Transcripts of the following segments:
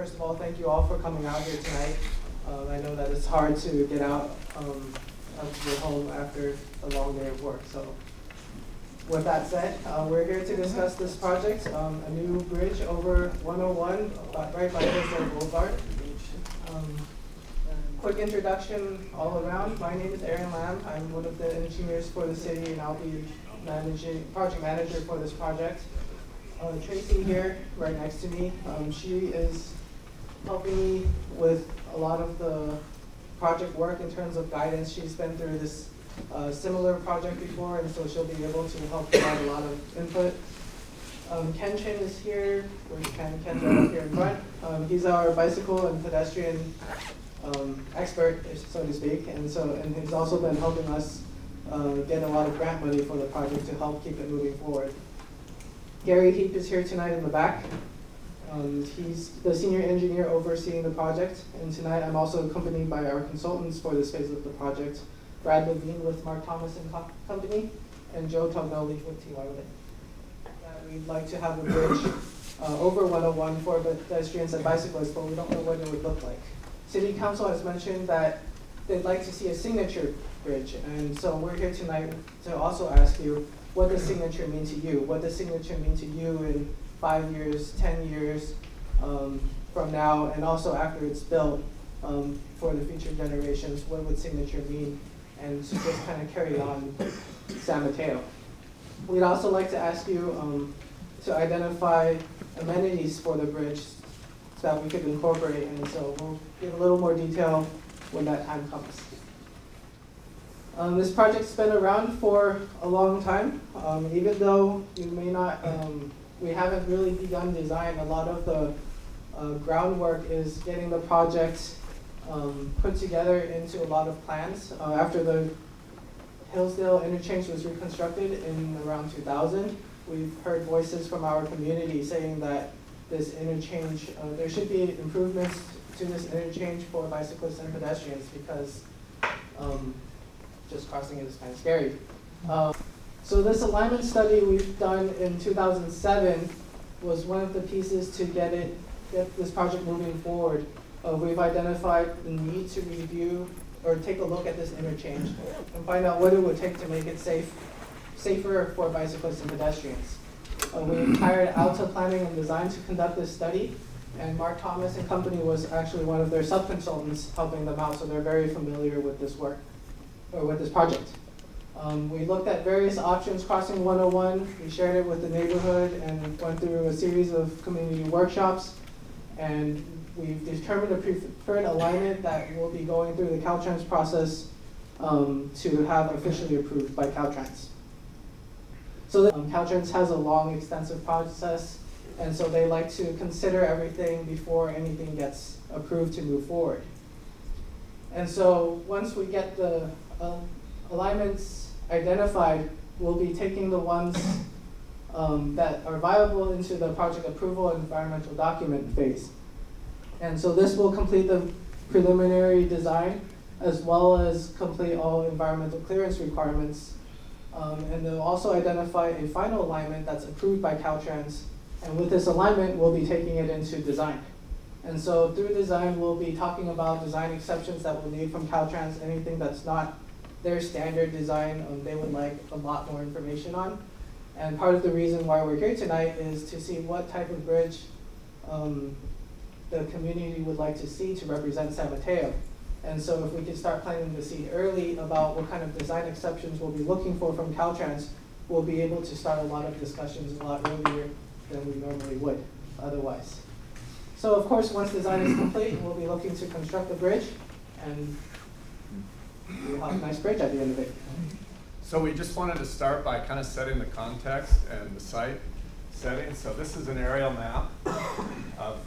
first of all, thank you all for coming out here tonight. I know that it's hard to get out of your home after a long day of work. So with that said, we're here to discuss this project, a new bridge over 101, right by Hillsdale Boulevard. Quick introduction all around. My name is Aaron Lamb. I'm one of the engineers for the city, and I'll be project manager for this project. Tracy here, right next to me, she is helping me with a lot of the project work in terms of guidance. She's been through this similar project before, and so she'll be able to help provide a lot of input. Ken Chin is here. Where's Ken? Ken's right up here in front. He's our bicycle and pedestrian expert, so to speak, and he's also been helping us get a lot of grant money for the project to help keep it moving forward. Gary Heap is here tonight in the back. He's the senior engineer overseeing the project, and tonight I'm also accompanied by our consultants for this phase of the project, Brad Levine with Mark Thomas and Company, and Joe Tognoli with T.Y. Wood. We'd like to have a bridge over 101 for pedestrians and bicyclists, but we don't know what it would look like. City Council has mentioned that they'd like to see a signature bridge, and so we're here tonight to also ask you, what does signature mean to you? What does signature mean to you in 5 years, 10 years from now, and also after it's built for the future generations? What would signature mean? And to just kind of carry on San Mateo. We'd also like to ask you to identify amenities for the bridge so that we could incorporate, and so we'll give a little more detail when that time comes. This project's been around for a long time. Even though you may not, we haven't really begun design, a lot of the groundwork is getting the project put together into a lot of plans. After the Hillsdale interchange was reconstructed in around 2000, we've heard voices from our community saying that this interchange, there should be improvements to this interchange for bicyclists and pedestrians because just crossing it is kind of scary. So this alignment study we've done in 2007 was one of the pieces to get this project moving forward. We've identified the need to review or take a look at this interchange and find out what it would take to make it safer for bicyclists and pedestrians. We hired Alta Planning and Design to conduct this study, and Mark Thomas and Company was actually one of their sub-consultants helping them out, so they're very familiar with this work, or with this project. We looked at various options crossing 101. We shared it with the neighborhood and went through a series of community workshops, and we've determined a preferred alignment that will be going through the Caltrans process to have officially approved by Caltrans. So Caltrans has a long, extensive process, and so they like to consider everything before anything gets approved to move forward. And so once we get the alignments identified, we'll be taking the ones that are viable into the project approval and environmental document phase. And so this will complete the preliminary design as well as complete all environmental clearance requirements. And they'll also identify a final alignment that's approved by Caltrans. And with this alignment, we'll be taking it into design. And so through design, we'll be talking about design exceptions that we'll need from Caltrans, anything that's not their standard design, they would like a lot more information on. And part of the reason why we're here tonight is to see what type of bridge the community would like to see to represent San Mateo. And so if we could start planting the seed early about what kind of design exceptions we'll be looking for from Caltrans, we'll be able to start a lot of discussions a lot earlier than we normally would otherwise. So of course, once design is complete, we'll be looking to construct the bridge, and we'll have a nice bridge at the end of it. So we just wanted to start by kind of setting the context and the site setting. So this is an aerial map of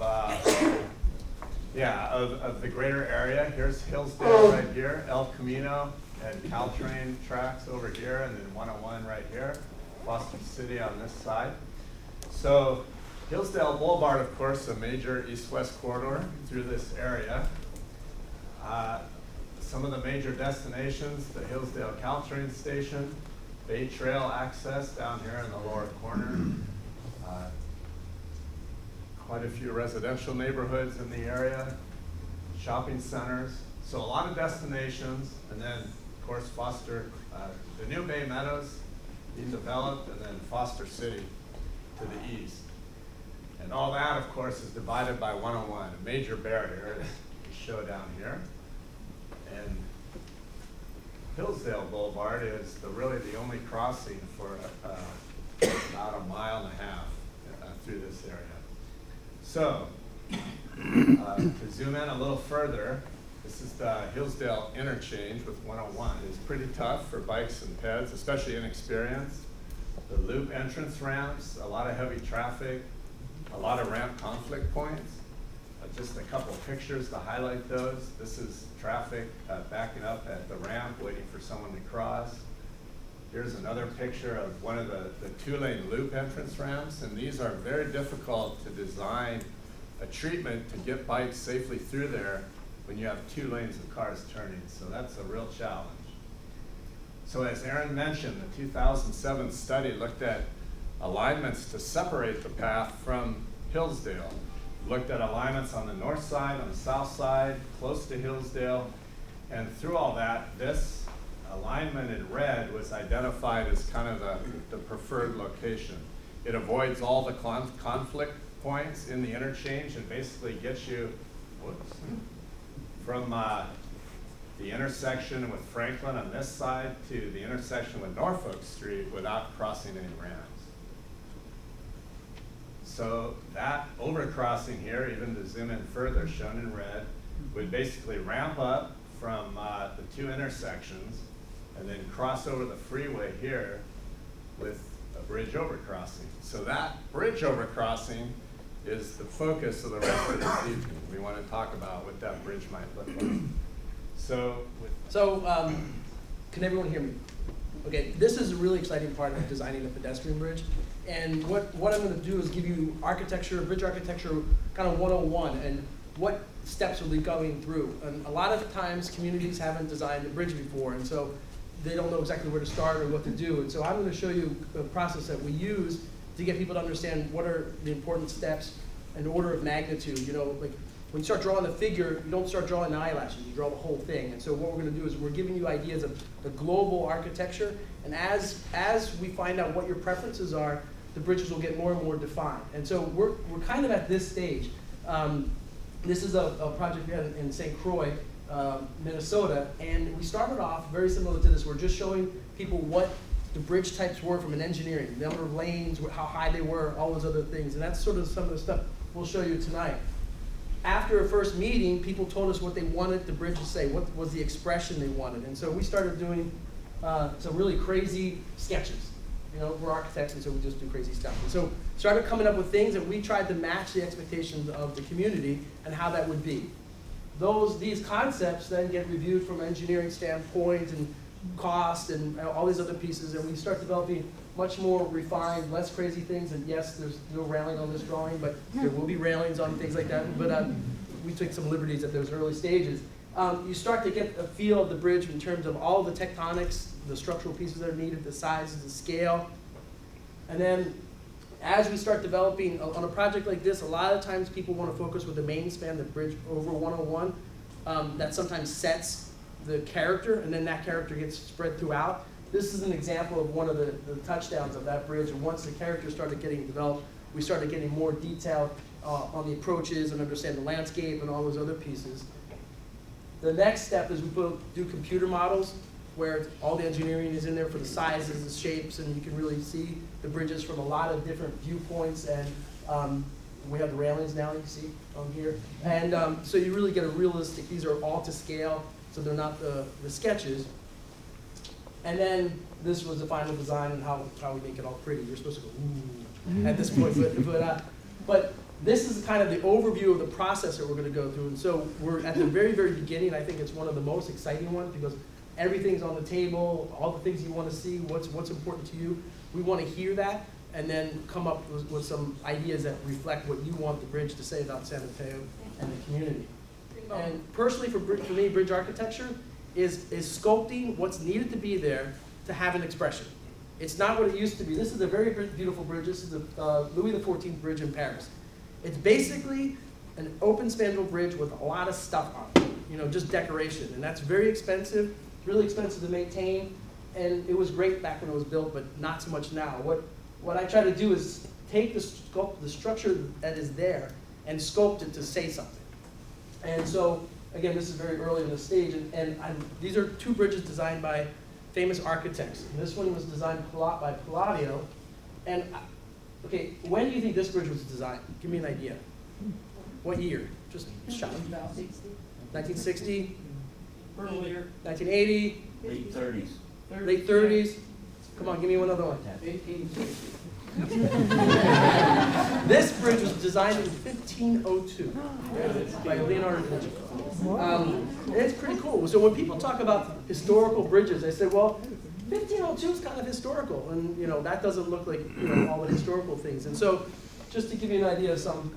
the greater area. Here's Hillsdale right here, El Camino and Caltrain tracks over here, and then 101 right here, Foster City on this side. So Hillsdale Boulevard, of course, a major east-west corridor through this area. Some of the major destinations, the Hillsdale Caltrain Station, Bay Trail access down here in the lower corner, quite a few residential neighborhoods in the area, shopping centers, so a lot of destinations, and then, of course, Foster, the new Bay Meadows being developed, and then Foster City to the east. And all that, of course, is divided by 101, a major barrier to show down here. And Hillsdale Boulevard is really the only crossing for about a mile and a half through this area. So, to zoom in a little further, this is the Hillsdale interchange with 101. It's pretty tough for bikes and peds, especially inexperienced. The loop entrance ramps, a lot of heavy traffic, a lot of ramp conflict points. Just a couple pictures to highlight those. This is traffic backing up at the ramp, waiting for someone to cross. Here's another picture of one of the two-lane loop entrance ramps, and these are very difficult to design a treatment to get bikes safely through there when you have 2 lanes of cars turning, so that's a real challenge. So as Aaron mentioned, the 2007 study looked at alignments to separate the path from Hillsdale. Looked at alignments on the north side, on the south side, close to Hillsdale, and through all that, this alignment in red was identified as kind of the preferred location. It avoids all the conflict points in the interchange and basically gets you from the intersection with Franklin on this side to the intersection with Norfolk Street without crossing any ramps. So that overcrossing here, even to zoom in further, shown in red, would basically ramp up from the 2 intersections and then cross over the freeway here with a bridge overcrossing. So that bridge overcrossing is the focus of the rest of this evening. We want to talk about what that bridge might look like. So can everyone hear me? Okay, this is a really exciting part of designing the pedestrian bridge. And what I'm going to do is give you architecture, bridge architecture, kind of 101, and what steps will be going through. And a lot of times communities haven't designed a bridge before, and so they don't know exactly where to start or what to do. And so I'm going to show you the process that we use to get people to understand what are the important steps and order of magnitude. You know, like when you start drawing the figure, you don't start drawing the eyelashes, you draw the whole thing. And so what we're going to do is we're giving you ideas of the global architecture, and as we find out what your preferences are, the bridges will get more and more defined. And so we're kind of at this stage. This is a project we had in St. Croix, Minnesota, and we started off very similar to this. We're just showing people what the bridge types were from an engineering, the number of lanes, how high they were, all those other things. And that's sort of some of the stuff we'll show you tonight. After a first meeting, people told us what they wanted the bridge to say, what was the expression they wanted. And so we started doing some really crazy sketches. You know, we're architects, and so we just do crazy stuff. And so started coming up with things, and we tried to match the expectations of the community and how that would be. These concepts then get reviewed from an engineering standpoint and cost and all these other pieces, and we start developing much more refined, less crazy things. And yes, there's no railing on this drawing, but there will be railings on things like that. But we took some liberties at those early stages. You start to get a feel of the bridge in terms of all the tectonics, the structural pieces that are needed, the sizes, the scale. And then as we start developing on a project like this, a lot of times people want to focus with the main span, the bridge over 101. That sometimes sets the character, and then that character gets spread throughout. This is an example of one of the touchdowns of that bridge. And once the character started getting developed, we started getting more detailed on the approaches and understand the landscape and all those other pieces. The next step is we do computer models where all the engineering is in there for the sizes, the shapes, and you can really see the bridges from a lot of different viewpoints. And we have the railings now, you see on here. And so you really get a realistic, these are all to scale, so they're not the sketches. And then this was the final design and how we make it all pretty. You're supposed to go, ooh, at this point. But this is kind of the overview of the process that we're going to go through. And so we're at the very, very beginning. I think it's one of the most exciting ones because everything's on the table, all the things you want to see, what's important to you. We want to hear that and then come up with some ideas that reflect what you want the bridge to say about San Mateo and the community. And personally, for me, bridge architecture is sculpting what's needed to be there to have an expression. It's not what it used to be. This is a very beautiful bridge. This is the Louis XIV bridge in Paris. It's basically an open spandrel bridge with a lot of stuff on it, you know, just decoration. And that's very expensive, really expensive to maintain. And it was great back when it was built, but not so much now. What I try to do is take the structure that is there and sculpt it to say something. And so, again, this is very early in the stage, these are two bridges designed by famous architects. And this one was designed by Palladio. And, okay, when do you think this bridge was designed? Give me an idea. What year? Just shot. 1960? Earlier. 1980? Late 30s. Late 30s? Come on, give me one other one. 1860. This bridge was designed in 1502 by Leonardo da Vinci. It's pretty cool. So when people talk about historical bridges, they say, well, 1502 is kind of historical, and you know that doesn't look like all the historical things. And so, just to give you an idea of some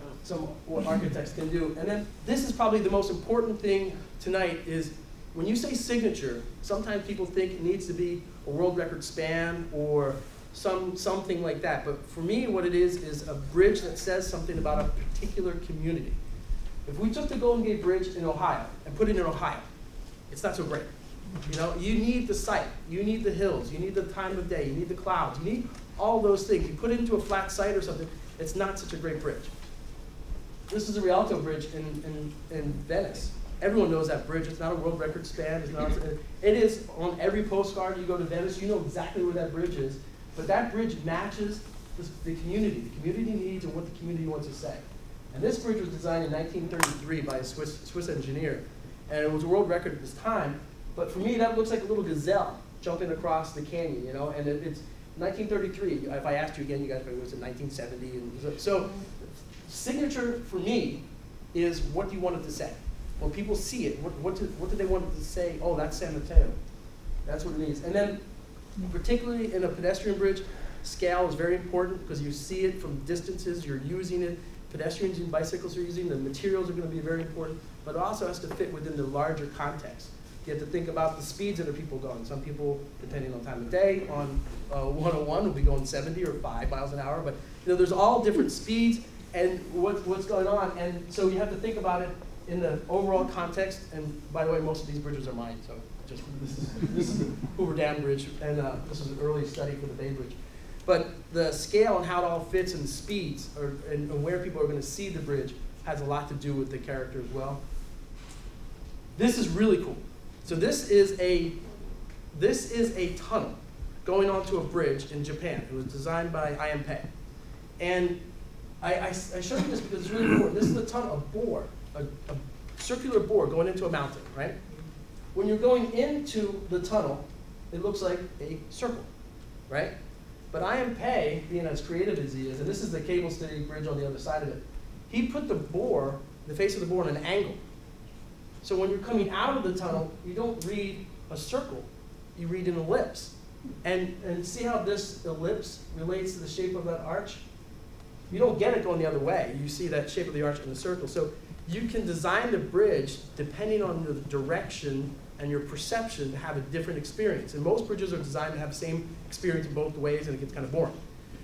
what architects can do, and then this is probably the most important thing tonight is when you say signature. Sometimes people think it needs to be a world record span or something like that. But for me, what it is a bridge that says something about a particular community. If we took the Golden Gate Bridge in Ohio and put it in Ohio, it's not so great. You know, you need the site, you need the hills, you need the time of day, you need the clouds, you need all those things. You put it into a flat site or something, it's not such a great bridge. This is a Rialto Bridge in Venice. Everyone knows that bridge. It's not a world record span. It is on every postcard you go to Venice. You know exactly where that bridge is. But that bridge matches the community needs and what the community wants to say. And this bridge was designed in 1933 by a Swiss engineer. And it was a world record at this time. But for me, that looks like a little gazelle jumping across the canyon, you know? And it's 1933. If I asked you again, you guys probably was in 1970. And so signature for me is what you want it to say. When people see it, what do they want it to say? Oh, that's San Mateo. That's what it means. And then particularly in a pedestrian bridge, scale is very important because you see it from distances, you're using it. Pedestrians and bicycles are using, the materials are going to be very important, but it also has to fit within the larger context. You have to think about the speeds that are people going. Some people, depending on time of day, on 101 will be going 70 or 5 miles an hour, but you know, there's all different speeds and what's going on, and so you have to think about it in the overall context. And by the way, most of these bridges are mine, so just this is the Hoover Dam Bridge, and this is an early study for the Bay Bridge. But the scale and how it all fits and speeds and where people are going to see the bridge has a lot to do with the character as well. This is really cool. So this is a tunnel going onto a bridge in Japan. It was designed by Pei. And I showed you this because it's really important. This is a tunnel, a bore, a circular bore going into a mountain, right? When you're going into the tunnel, it looks like a circle, right? But Pei, being as creative as he is, and this is the cable stay bridge on the other side of it, he put the face of the bore on an angle. So when you're coming out of the tunnel, you don't read a circle, you read an ellipse. And see how this ellipse relates to the shape of that arch? You don't get it going the other way. You see that shape of the arch in the circle. So you can design the bridge depending on the direction and your perception to have a different experience. And most bridges are designed to have the same experience in both ways, and it gets kind of boring.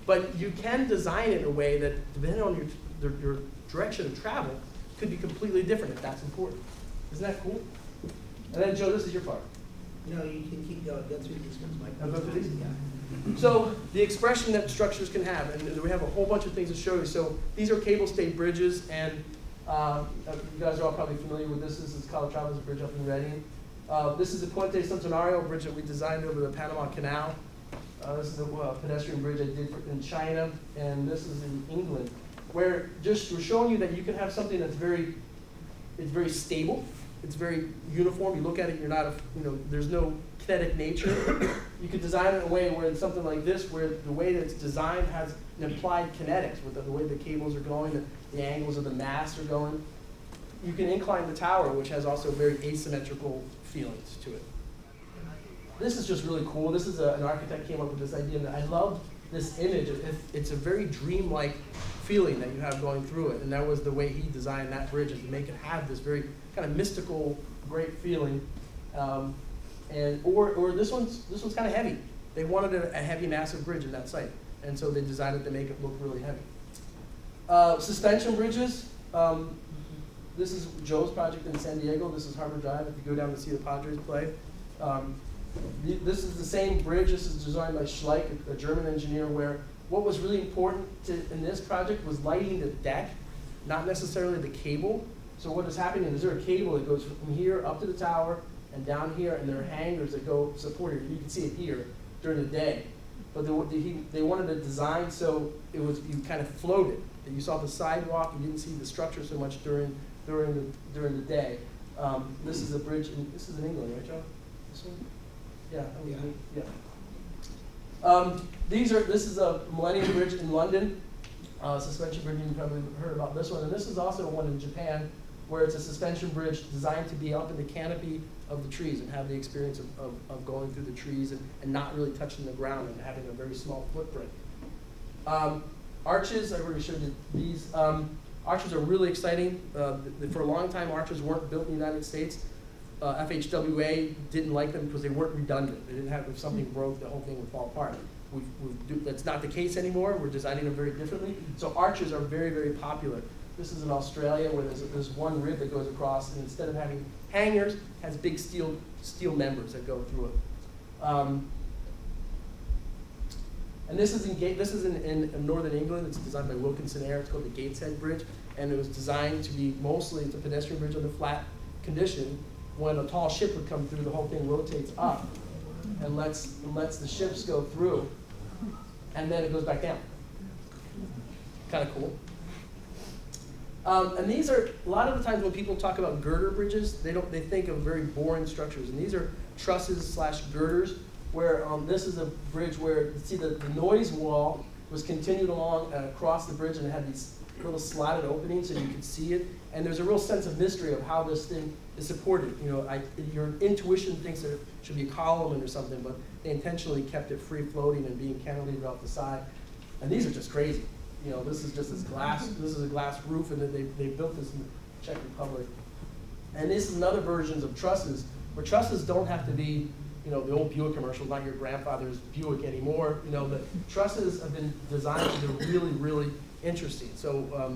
But you can design it in a way that, depending on your direction of travel, could be completely different if that's important. Isn't that cool? And then, Joe, this is your part. No, you can keep going. Go through these ones, Mike. I'll go through these? Yeah. So the expression that structures can have, and we have a whole bunch of things to show you. So these are cable stayed bridges, and you guys are all probably familiar with this. This is Calatrava's bridge up in Reading. This is the Puente Centenario bridge that we designed over the Panama Canal. This is a pedestrian bridge I did in China, and this is in England, where just we're showing you that you can have something that's very stable. It's very uniform. You look at it, you're not, there's no kinetic nature. You could design it in a way where it's something like this, where the way that it's designed has an implied kinetics with the way the cables are going, the angles of the masts are going. You can incline the tower, which has also very asymmetrical feelings to it. This is just really cool. This is an architect came up with this idea, and I love this image. It's a very dreamlike feeling that you have going through it, and that was the way he designed that bridge, is to make it have this very kind of mystical, great feeling. Or this one's kind of heavy. They wanted a heavy, massive bridge in that site, and so they designed it to make it look really heavy. Suspension bridges. This is Joe's project in San Diego. This is Harbor Drive. If you go down to see the Padres play. This is the same bridge. This is designed by Schleich, a German engineer, where what was really important in this project was lighting the deck, not necessarily the cable. So what is happening is there a cable that goes from here up to the tower and down here, and there are hangers that go support it. You can see it here during the day. But they wanted to design so it was, you kind of floated. You saw the sidewalk, you didn't see the structure so much during the day. This is a bridge, this is in England, right, Joe? This one? Yeah. This is a Millennium Bridge in London, suspension bridge. You probably heard about this one. And this is also one in Japan, where it's a suspension bridge designed to be up in the canopy of the trees and have the experience of going through the trees and not really touching the ground and having a very small footprint. Arches, I already showed you these. Arches are really exciting. For a long time, arches weren't built in the United States. FHWA didn't like them because they weren't redundant. They didn't have, if something broke, the whole thing would fall apart. That's not the case anymore. We're designing them very differently. So arches are very, very popular. This is in Australia where there's one rib that goes across, and instead of having hangers, has big steel members that go through it. And this is in northern England. It's designed by Wilkinson Air. It's called the Gateshead Bridge, and it was designed to be mostly it's a pedestrian bridge on a flat condition. When a tall ship would come through, the whole thing rotates up and lets the ships go through, and then it goes back down. Kind of cool. And these are, a lot of the times when people talk about girder bridges, they think of very boring structures. And these are trusses / girders, where this is a bridge where, you see the noise wall was continued along across the bridge, and it had these little slotted openings so you could see it. And there's a real sense of mystery of how this thing is supported. You know, your intuition thinks there should be a column or something, but they intentionally kept it free floating and being cantilevered off the side. And these are just crazy. You know, this is just this glass. This is a glass roof, and then they built this in the Czech Republic. And this is another versions of trusses, where trusses don't have to be, you know, the old Buick commercial, not your grandfather's Buick anymore. You know, the trusses have been designed to be really, really interesting. So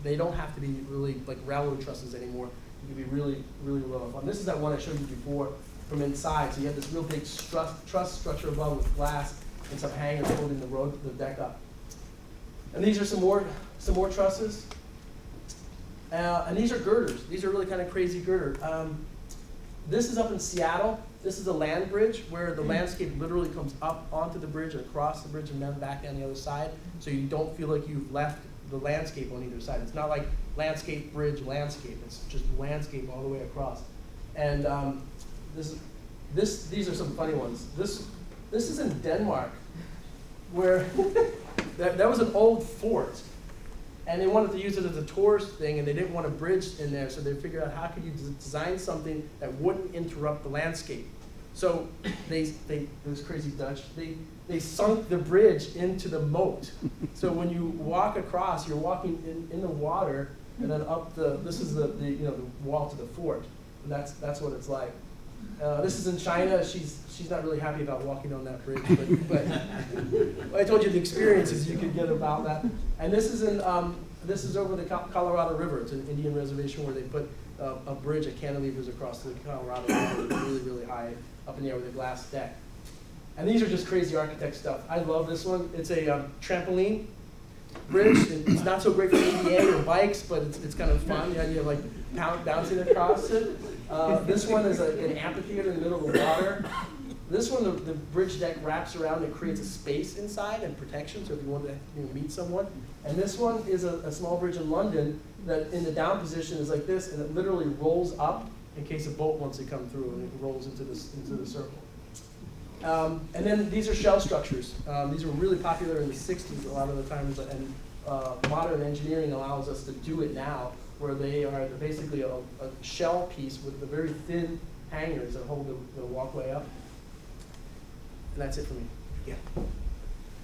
they don't have to be really like railroad trusses anymore. You can be really, really well fun. This is that one I showed you before from inside. So you have this real big truss structure above with glass and some hangers holding the deck up. And these are some more trusses. And these are girders. These are really kind of crazy girder. This is up in Seattle. This is a land bridge where the landscape literally comes up onto the bridge and across the bridge and then back down the other side, so you don't feel like you've left the landscape on either side. It's not like landscape, bridge, landscape. It's just landscape all the way across. And these are some funny ones. This is in Denmark, where that was an old fort, and they wanted to use it as a tourist thing, and they didn't want a bridge in there, so they figured out how could you design something that wouldn't interrupt the landscape. So those crazy Dutch, they sunk the bridge into the moat. So when you walk across, you're walking in the water, and then up this is the wall to the fort. And that's what it's like. This is in China. She's not really happy about walking on that bridge, but I told you the experiences you could get about that. And this is over the Colorado River. It's an Indian reservation where they put a bridge of cantilevers across the Colorado River, really, really high up in the air with a glass deck. And these are just crazy architect stuff. I love this one. It's a trampoline bridge. It's not so great for ADA or bikes, but it's kind of fun. The idea of like bouncing across it. This one is an amphitheater in the middle of the water. This one, the bridge deck wraps around and creates a space inside and protection, so if you want to meet someone. And this one is a small bridge in London that in the down position is like this, and it literally rolls up in case a boat wants to come through, and it rolls into the circle. And then these are shell structures. These were really popular in the 60s a lot of the times, and modern engineering allows us to do it now, where they are basically a shell piece with the very thin hangers that hold the walkway up. And that's it for me. Yeah.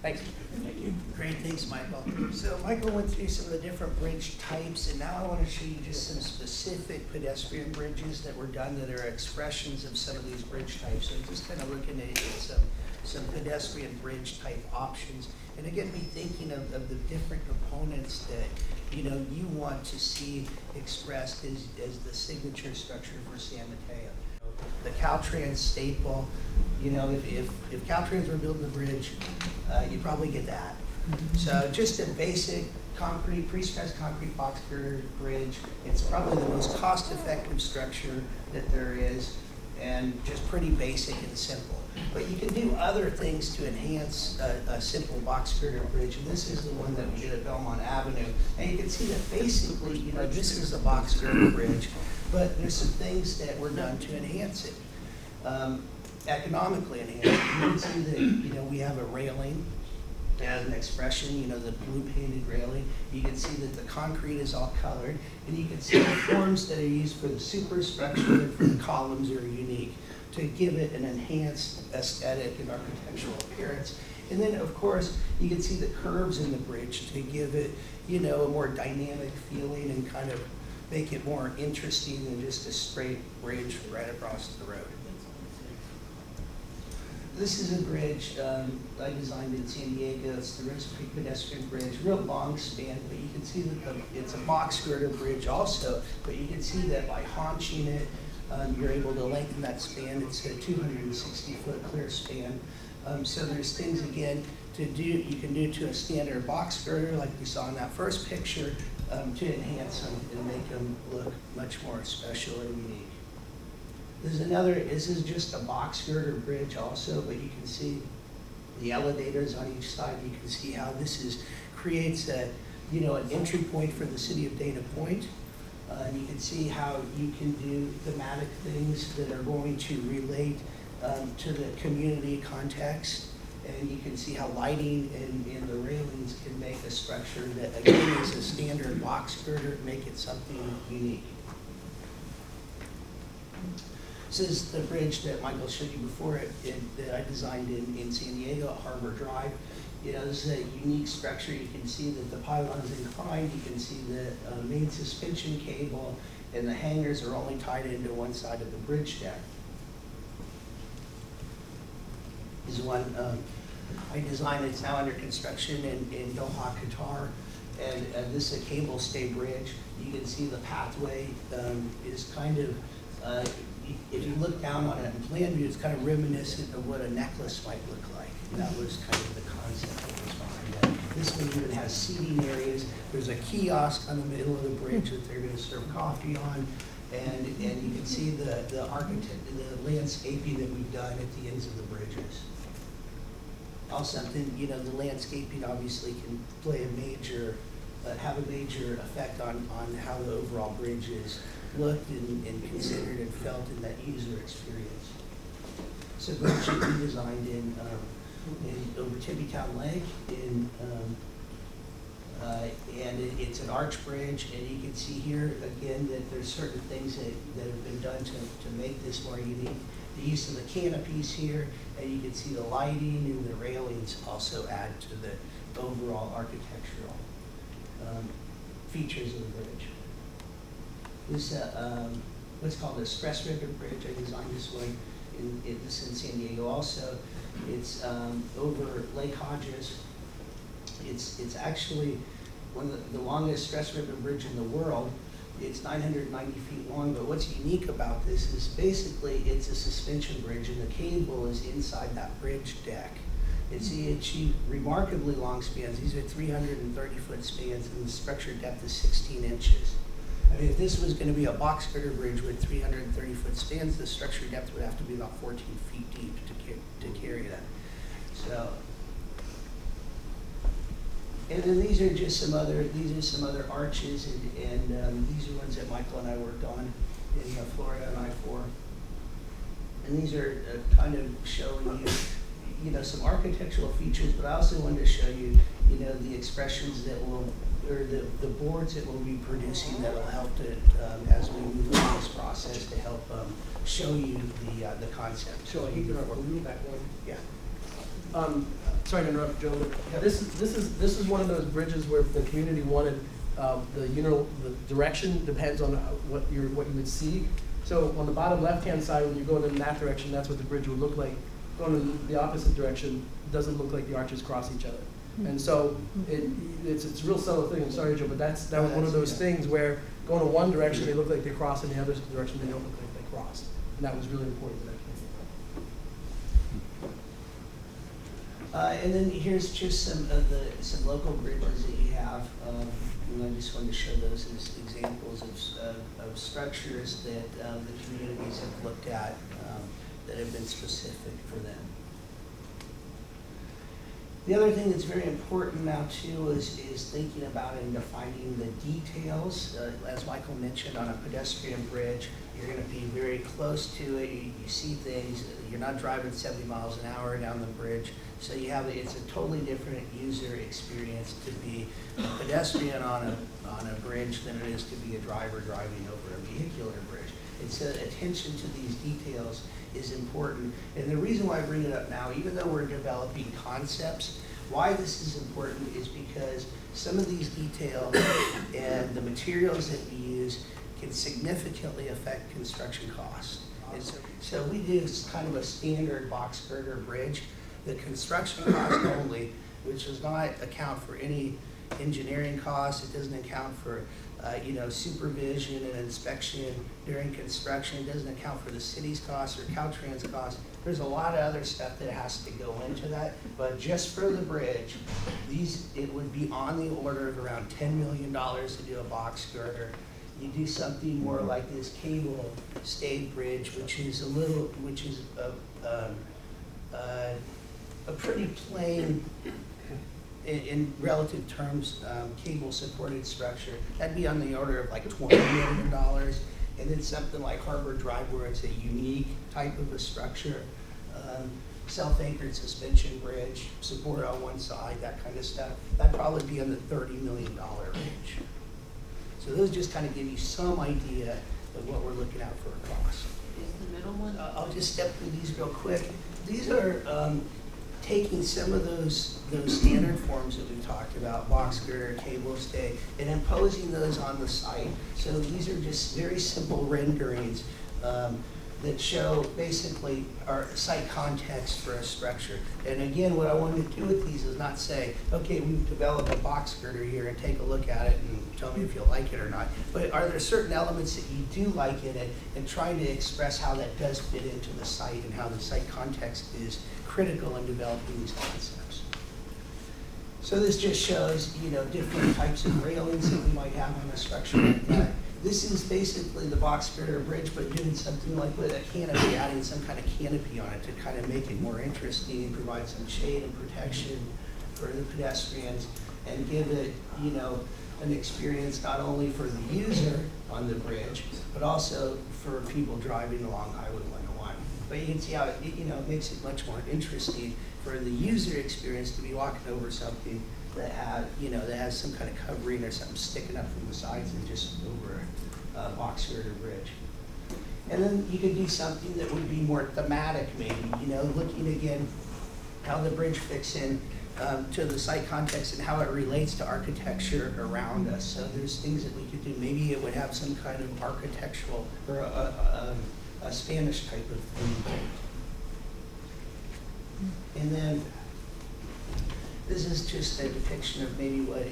Thanks. Thank you. Great, thanks, Michael. So Michael went through some of the different bridge types, and now I want to show you just some specific pedestrian bridges that were done that are expressions of some of these bridge types. So just kind of looking at some some pedestrian bridge type options. And again, be thinking of the different components that, you know, you want to see expressed as the signature structure for San Mateo. The Caltrans staple, you know, if Caltrans were building the bridge, you'd probably get that. So just a basic concrete, pre-stressed concrete box girder bridge. It's probably the most cost-effective structure that there is, and just pretty basic and simple. But you can do other things to enhance a simple box girder bridge, and this is the one that we did at Belmont Avenue. And you can see that basically, you know, this is a box girder bridge, but there's some things that were done to enhance it, economically enhance it. You can see that, you know, we have a railing as an expression, you know, the blue painted railing. You can see that the concrete is all colored, and you can see the forms that are used for the superstructure and for the columns are unique to give it an enhanced aesthetic and architectural appearance. And then, of course, you can see the curves in the bridge to give it, you know, a more dynamic feeling and kind of make it more interesting than just a straight bridge right across the road. This is a bridge I designed in San Diego. It's the Rose Creek pedestrian bridge, real long span, but you can see that it's a box girder bridge also, but you can see that by haunching it, you're able to lengthen that span. It's a 260-foot clear span. So there's things, again, to do, you can do to a standard box girder like we saw in that first picture to enhance them and make them look much more special and unique. This is just a box girder bridge also, but you can see the elevators on each side. You can see how this creates a, you know, an entry point for the city of Dana Point. And you can see how you can do thematic things that are going to relate to the community context. And you can see how lighting and the railings can make a structure that, again, is a standard box girder, make it something unique. This is the bridge that Michael showed you before that I designed in San Diego at Harbor Drive. You know, this is a unique structure. You can see that the pylon's inclined. You can see the main suspension cable, and the hangers are only tied into one side of the bridge deck. This is one I designed. It's now under construction in Doha, Qatar. And this is a cable stay bridge. You can see the pathway is kind of, if you look down on it in plan view, it's kind of reminiscent of what a necklace might look like. And that was kind of the concept that was behind that. This one even has seating areas. There's a kiosk on the middle of the bridge that they're going to serve coffee on. And you can see the landscaping that we've done at the ends of the bridges. Also, you know, the landscaping obviously can play have a major effect on how the overall bridge is looked and considered and felt in that user experience. So bridge should be designed in over Tippytown Lake, and it's an arch bridge, and you can see here again that there's certain things that have been done to make this more unique. The use of the canopies here, and you can see the lighting and the railings also add to the overall architectural features of the bridge. This what's called a Express River Bridge. I designed this one in San Diego also. It's over Lake Hodges. It's actually one of the longest Express River Bridge in the world. It's 990 feet long, but what's unique about this is basically it's a suspension bridge, and the cable is inside that bridge deck. It's achieved remarkably long spans. These are 330-foot spans, and the structure depth is 16 inches. I mean, if this was going to be a box girder bridge with 330-foot spans, the structure depth would have to be about 14 feet deep to carry that. So, and then these are just some other arches, and these are ones that Michael and I worked on in Florida and I-4. And these are kind of showing you know, some architectural features, but I also wanted to show you, you know, the expressions that will, or the boards that we'll be producing that will help to, as we move through this process, to help show you the concept. So I can move back one. Yeah. Sorry to interrupt, Joe. But this is one of those bridges where the community wanted the direction depends on what you would see. So on the bottom left-hand side, when you're going in that direction, that's what the bridge would look like. going in the opposite direction, doesn't look like the arches cross each other. And so it's a real subtle thing. I'm sorry, Joe, but that was one of those things where going in one direction they look like they cross, in the other direction they don't look like they crossed. And that was really important to that community. And then here's just some local bridges that you have. And I just wanted to show those as examples of structures that the communities have looked at that have been specific for them. The other thing that's very important now too is thinking about and defining the details. As Michael mentioned, on a pedestrian bridge, you're going to be very close to it. You see things. You're not driving 70 miles an hour down the bridge. So it's a totally different user experience to be a pedestrian on a bridge than it is to be a driver driving over a vehicular bridge. It's attention to these details is important. And the reason why I bring it up now, even though we're developing concepts, why this is important is because some of these details and the materials that we use can significantly affect construction costs. And so we do kind of a standard box girder bridge. The construction cost only, which does not account for any engineering costs, it doesn't account for supervision and inspection during construction. It doesn't account for the city's costs or Caltrans costs. There's a lot of other stuff that has to go into that. But just for the bridge, it would be on the order of around $10 million to do a box girder. You do something more like this cable stayed bridge, which is a pretty plain, in relative terms, cable supported structure. That'd be on the order of like $20 million. And then something like Harbor Drive, where it's a unique type of a structure, self-anchored suspension bridge, support on one side, that kind of stuff. That'd probably be in the $30 million range. So those just kind of give you some idea of what we're looking at for a cost. Is the middle one? I'll just step through these real quick. These are taking some of those standard forms that we talked about, box girder, cable stay, and imposing those on the site. So these are just very simple renderings that show basically our site context for a structure. And again, what I wanted to do with these is not say, okay, we've developed a box girder here and take a look at it and tell me if you like it or not. But are there certain elements that you do like in it, and trying to express how that does fit into the site and how the site context is critical in developing these concepts. So this just shows, different types of railings that we might have on a structure like that. This is basically the box girder bridge, but doing something like with a canopy, adding some kind of canopy on it to kind of make it more interesting, provide some shade and protection for the pedestrians, and give it, an experience not only for the user on the bridge, but also for people driving along Highway 101. But you can see how it makes it much more interesting for the user experience to be walking over something that has some kind of covering or something sticking up from the sides and just over a box girder bridge. And then you could do something that would be more thematic, maybe, looking again how the bridge fits in to the site context and how it relates to architecture around us. So there's things that we could do. Maybe it would have some kind of architectural or a Spanish type of theme. And then this is just a depiction of maybe what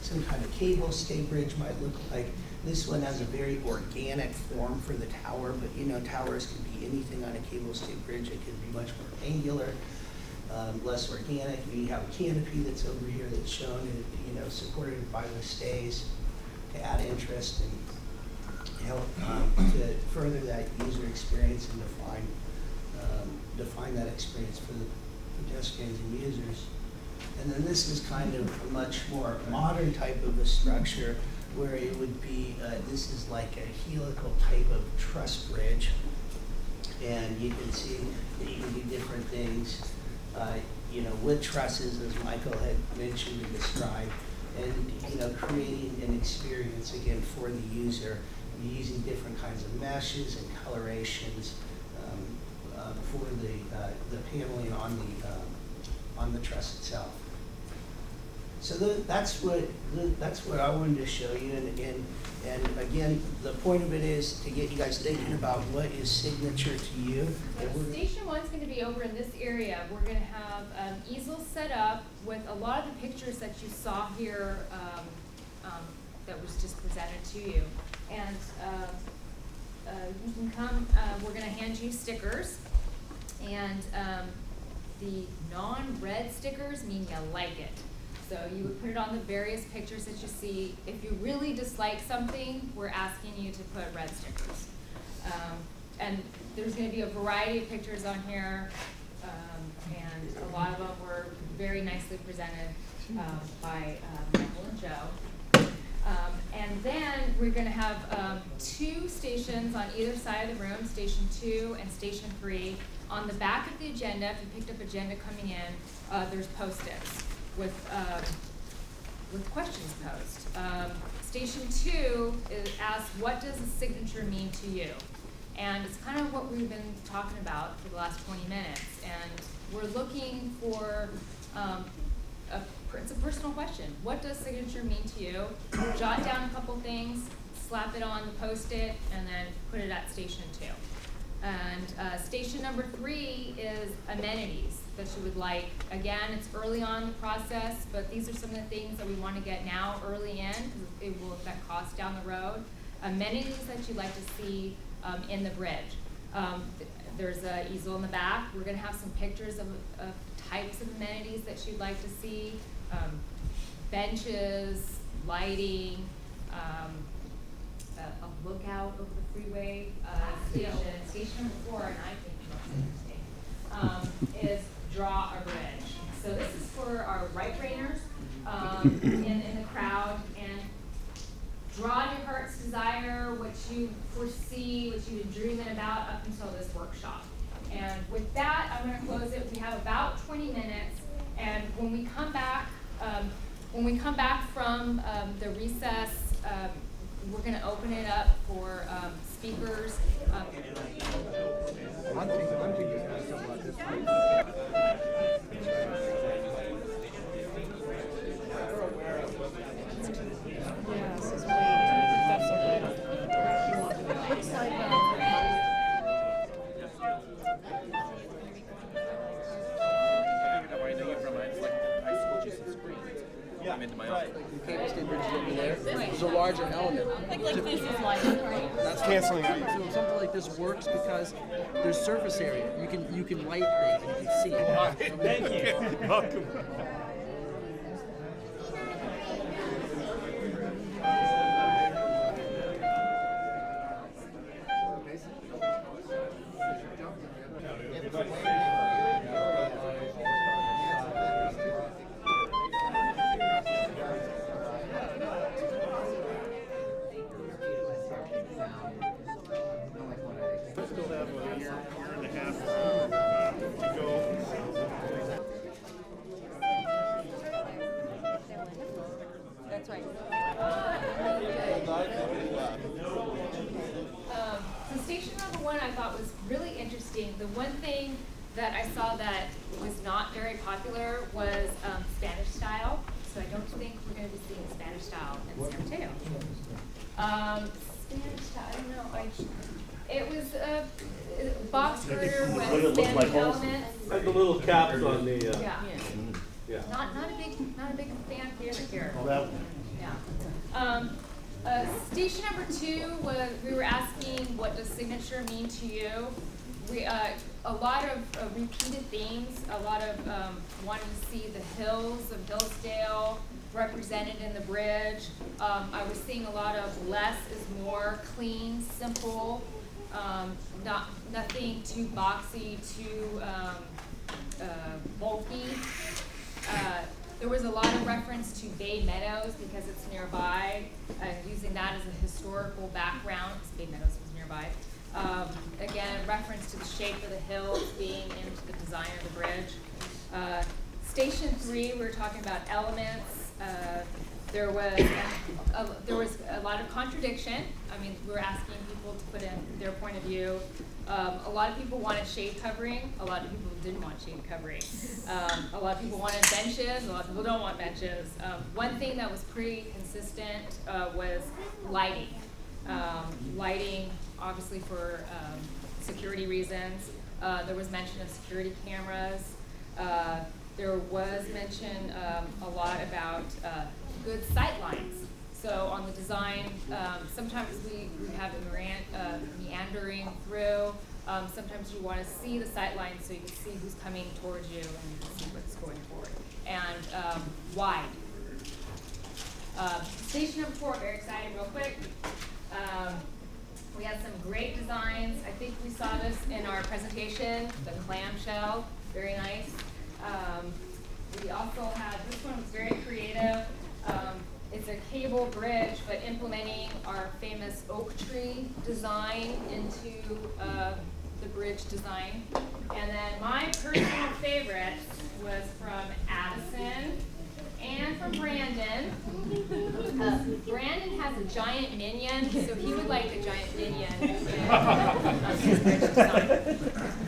some kind of cable stay bridge might look like. This one has a very organic form for the tower, but towers can be anything on a cable stay bridge. It can be much more angular, less organic. We have a canopy that's over here that's shown, and supported by the stays to add interest and help to further that user experience and define that experience for the pedestrians and users. And then this is kind of a much more modern type of a structure where it would be, this is like a helical type of truss bridge. And you can see that you can do different things, with trusses, as Michael had mentioned and described, and, creating an experience, again, for the user, using different kinds of meshes and colorations for the paneling on the truss itself. So that's what I wanted to show you, and again, the point of it is to get you guys thinking about what is signature to you. So Station 1's going to be over in this area. We're going to have easels set up with a lot of the pictures that you saw here that was just presented to you. And you can come, we're going to hand you stickers, and the non-red stickers mean you like it. So you would put it on the various pictures that you see. If you really dislike something, we're asking you to put red stickers. And there's going to be a variety of pictures on here, and a lot of them were very nicely presented by Michael and Joe. And then we're going to have 2 stations on either side of the room, Station 2 and Station 3. On the back of the agenda, if you picked up agenda coming in, there's post-its with questions posed. Station 2 asks, what does a signature mean to you? And it's kind of what we've been talking about for the last 20 minutes. And we're looking for, it's a personal question. What does signature mean to you? Jot down a couple things, slap it on the post-it, and then put it at Station 2. And station number 3 is amenities that you would like. Again, it's early on in the process, but these are some of the things that we want to get now early in, because it will affect costs down the road. Amenities that you'd like to see in the bridge. There's an easel in the back. We're going to have some pictures of types of amenities that you'd like to see. Benches, lighting, a lookout over the freeway. Station number 4, and I think most interesting, is draw a bridge. So this is for our right-brainers in the crowd, and draw your heart's desire, what you foresee, what you've been dreaming about up until this workshop. And with that, I'm going to close it. We have about 20 minutes, and when we come back from the recess, we're going to open it up for speakers. There's a larger element. Like this is lighting, right? That's canceling out. So something like this works because there's surface area. You can light things and you can see it. Thank you. Welcome. That's right. So station number 1 I thought was really interesting. The one thing that I saw that was not very popular was Spanish style. So I don't think we're going to be seeing Spanish style in San Mateo. Spanish style, I don't know. It was a box girder with Spanish elements. Like the little caps on the. Yeah. Not a big fan favorite here. That Yeah. Station number 2 was, we were asking, what does signature mean to you? We a lot of repeated themes. A lot of wanting to see the hills of Hillsdale represented in the bridge. I was seeing a lot of less is more, clean, simple, nothing too boxy, too bulky. There was a lot of reference to Bay Meadows because it's nearby, using that as a historical background because Bay Meadows was nearby. Again, reference to the shape of the hills being into the design of the bridge. Station 3, we were talking about elements. there was a lot of contradiction. I mean, we were asking people to put in their point of view. A lot of people wanted shade covering. A lot of people didn't want shade covering. A lot of people wanted benches. A lot of people don't want benches. One thing that was pretty consistent was lighting. Lighting, obviously for security reasons. There was mention of security cameras. There was mention a lot about good sight lines. So on the design, sometimes we have a meandering through. Sometimes you want to see the sight lines so you can see who's coming towards you and you can see what's going forward. And wide. Station number 4, very excited, real quick. We had some great designs. I think we saw this in our presentation, the clamshell, very nice. We also had, this one was very creative. It's a cable bridge, but implementing our famous oak tree design into the bridge design. And then my personal favorite was from Addison and from Brandon. Brandon has a giant minion, so he would like a giant minion in his bridge design.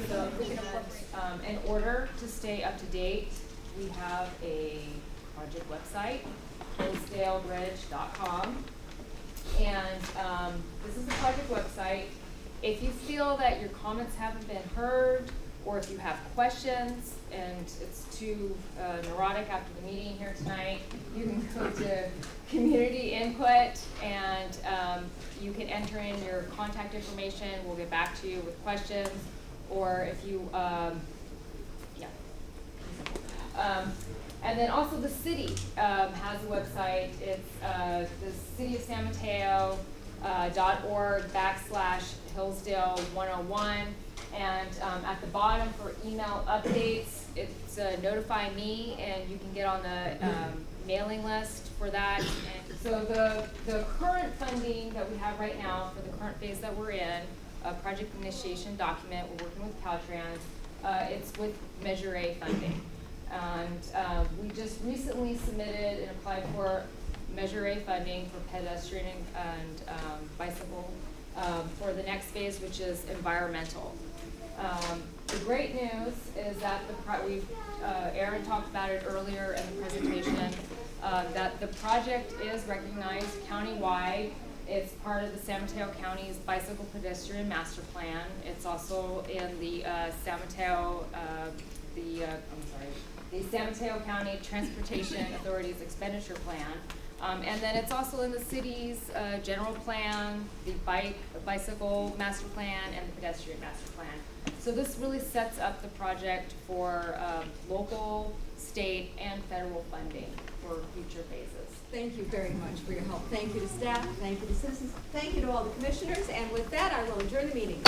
So if we can incorporate, in order to stay up to date, we have a project website, hillsdalebridge.com. And this is the project website. If you feel that your comments haven't been heard, or if you have questions and it's too neurotic after the meeting here tonight, you can go to community input and you can enter in your contact information. We'll get back to you with questions, or if you, and then also the city has a website. It's the City of San Mateo .org/Hillsdale101. And at the bottom for email updates, it's notify me, and you can get on the mailing list for that. And so the current funding that we have right now for the current phase that we're in, a project initiation document, we're working with Caltrans, it's with Measure A funding. And we just recently submitted and applied for Measure A funding for pedestrian and bicycle for the next phase, which is environmental. The great news is that Aaron talked about it earlier in the presentation, that the project is recognized countywide. It's part of the San Mateo County's Bicycle Pedestrian Master Plan. It's also in the San Mateo County Transportation Authority's expenditure plan. And then it's also in the city's general plan, the bicycle master plan, and the pedestrian master plan. So this really sets up the project for local, state, and federal funding for future phases. Thank you very much for your help. Thank you to staff, thank you to citizens, thank you to all the commissioners, and with that, I will adjourn the meeting.